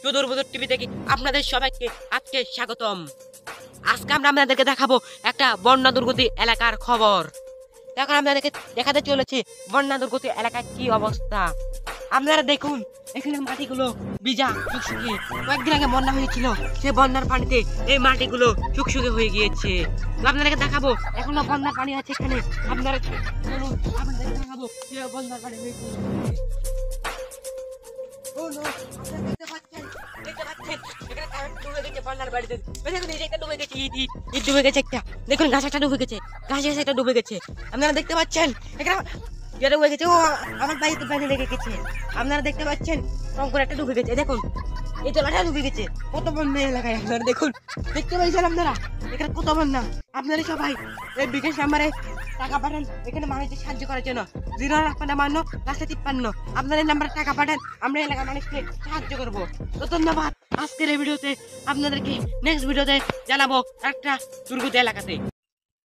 সুদূর বুদূর টিভি থেকে আপনাদের সবাইকে আজকে স্বাগতম। আজকে আমরা আপনাদেরকে দেখাবো একটা বন্যা দুর্গতি এলাকার খবর। এখন আপনাদেরকে দেখাতে চলেছি বন্যা দুর্গতি এলাকার কি অবস্থা। আপনারা দেখুন এখানে মাটিগুলো ভিজা শুকশুকে, কয়েকদিন আগে বন্যা হয়েছিল, সে বন্যার পানিতে এই মাটিগুলো শুকশুকে হয়ে গিয়েছে। তো আপনাদেরকে দেখাবো এখনো বন্যার পানি আছে এখানে। আপনারা চলুন আপনাদেরকে দেখাবো কিভাবে বন্যার পানি হয়ে গিয়েছে। Oh no, আপনারা দেখতে পাচ্ছেন এখানে কারেন্ট ডুবে গেছে বন্যার বাড়িতে। দেখুন এই যে একটা ডুবে গেছে, ইট ডুবে গেছে একটা। দেখুন গাছ একটা ডুবে গেছে, গাছ একটা ডুবে গেছে। আপনারা দেখতে পাচ্ছেন এখানে যেটা ডুবে গেছে, ও আমার বাড়িতে পানি লেগে গেছে। আপনারা দেখতে পাচ্ছেন টঙ্কর একটা ডুবে গেছে। দেখুন এই তলাটা ডুবে গেছে। কত বন্যা এলাকায় আপনারা দেখুন, দেখতে পাইছেন আপনারা এখানে কত বন্যা। আপনারা সবাই এই বিকাশ নাম্বারে টাকা পাঠান এখানে মানুষদের সাহায্য করার জন্য। 058 আপনার এই নাম্বারে টাকা পাঠান, আমরা এলাকার মানুষকে সাহায্য করবো। তো ধন্যবাদ। আজকের এই ভিডিওতে আপনাদেরকে নেক্সট ভিডিওতে জানাবো একটা দুর্গত এলাকাতে।